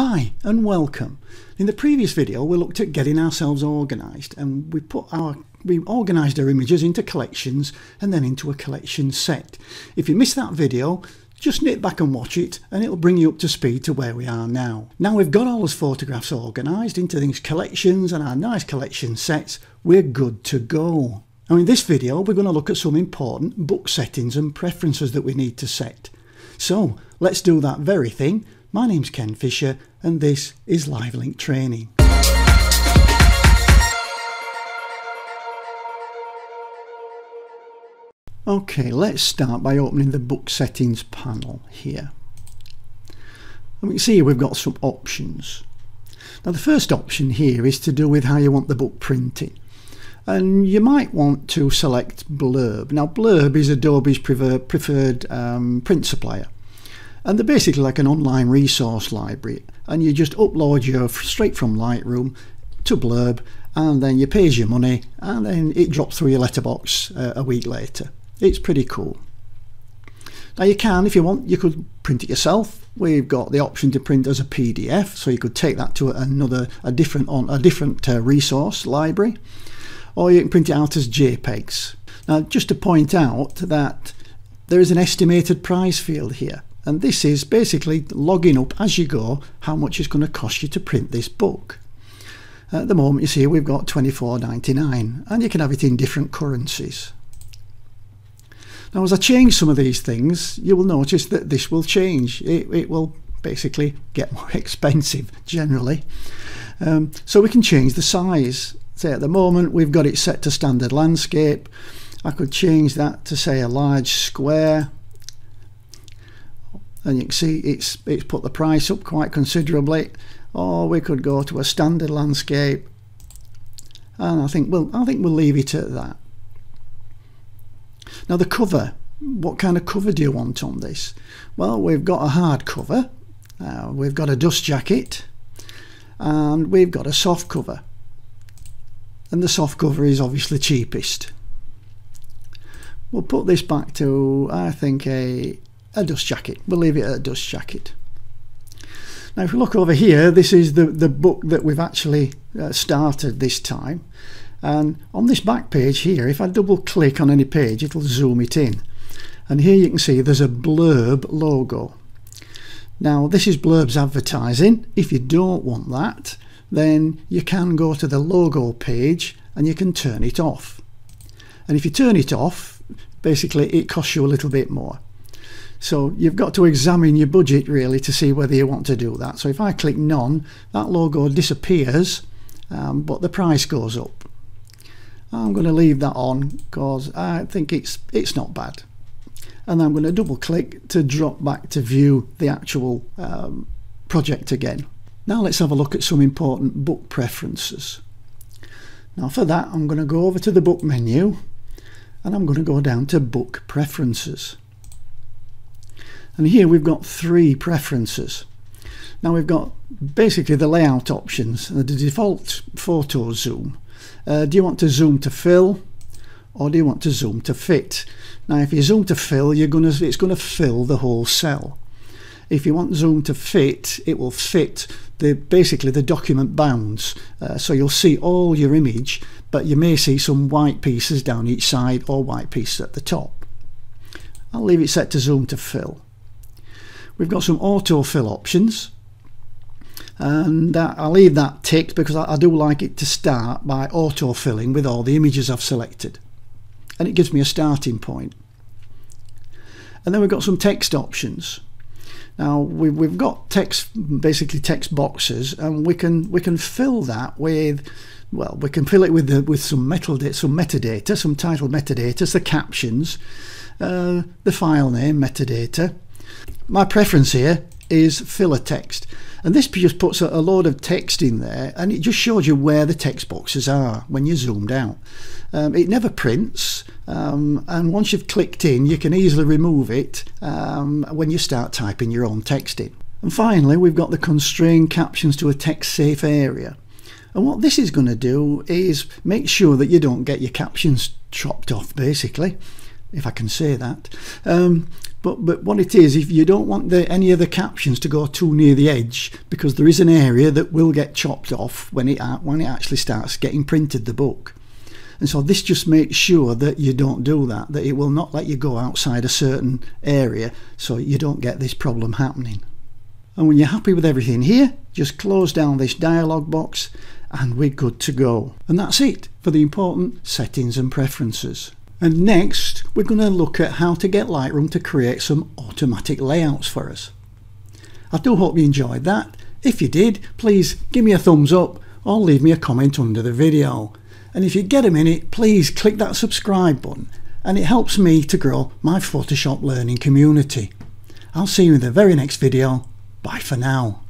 Hi and welcome. In the previous video we looked at getting ourselves organised, and we organised our images into collections and then into a collection set. If you missed that video, just nip back and watch it and it'll bring you up to speed to where we are now. Now we've got all those photographs organised into these collections and our nice collection sets, we're good to go. Now in this video we're going to look at some important book settings and preferences that we need to set. So let's do that very thing. My name's Ken Fisher and this is LiveLink Training. Okay, let's start by opening the book settings panel here. And we can see we've got some options. Now the first option here is to do with how you want the book printing. And you might want to select Blurb. Now Blurb is Adobe's preferred print supplier. And they're basically like an online resource library, and you just upload your straight from Lightroom to Blurb, and then you pay your money and then it drops through your letterbox a week later. It's pretty cool. Now you can, if you want, you could print it yourself. We've got the option to print as a PDF, so you could take that to a different resource library, or you can print it out as JPEGs. Now just to point out that there is an estimated price field here. And this is basically logging up as you go how much it's going to cost you to print this book. At the moment you see we've got $24.99, and you can have it in different currencies. Now as I change some of these things, you will notice that this will change. It will basically get more expensive generally. So we can change the size. Say at the moment we've got it set to standard landscape. I could change that to say a large square. And you can see it's put the price up quite considerably. Or we could go to a standard landscape, and I think we'll leave it at that. Now the cover, what kind of cover do you want on this? Well, we've got a hard cover, we've got a dust jacket, and we've got a soft cover. And the soft cover is obviously cheapest. We'll put this back to, I think, a dust jacket. We'll leave it at a dust jacket. Now if we look over here, this is the book that we've actually started this time, and on this back page here, if I double click on any page, it'll zoom it in, and here you can see there's a Blurb logo. Now this is Blurb's advertising. If you don't want that, then you can go to the logo page and you can turn it off, and if you turn it off, basically it costs you a little bit more. So you've got to examine your budget really to see whether you want to do that. So if I click none, that logo disappears, but the price goes up. I'm going to leave that on because I think it's not bad. And I'm going to double click to drop back to view the actual project again. Now let's have a look at some important book preferences. Now for that I'm going to go over to the book menu and I'm going to go down to book preferences. And here we've got three preferences. Now we've got basically the layout options, the default photo zoom. Do you want to zoom to fill, or do you want to zoom to fit? Now if you zoom to fill, it's going to fill the whole cell. If you want zoom to fit, it will fit basically the document bounds. So you'll see all your image, but you may see some white pieces down each side or white pieces at the top. I'll leave it set to zoom to fill. We've got some autofill options, and I'll leave that ticked because I do like it to start by autofilling with all the images I've selected, and it gives me a starting point. And then we've got some text options. Now we've got text, basically text boxes, and we can fill that with, well, we can fill it with some metadata, some title metadata, the captions, the file name metadata. My preference here is filler text, and this just puts a load of text in there, and it just shows you where the text boxes are when you're zoomed out. It never prints, and once you've clicked in, you can easily remove it when you start typing your own text in. And finally we've got the constrain captions to a text safe area, and what this is going to do is make sure that you don't get your captions chopped off, basically, if I can say that. But what it is, if you don't want any of the captions to go too near the edge, because there is an area that will get chopped off when it actually starts getting printed, the book. And so this just makes sure that you don't do that, that it will not let you go outside a certain area, so you don't get this problem happening. And when you're happy with everything here, just close down this dialog box and we're good to go. And that's it for the important settings and preferences. And next we're going to look at how to get Lightroom to create some automatic layouts for us. I do hope you enjoyed that. If you did, please give me a thumbs up or leave me a comment under the video. And if you get a minute, please click that subscribe button, and it helps me to grow my Photoshop learning community. I'll see you in the very next video. Bye for now.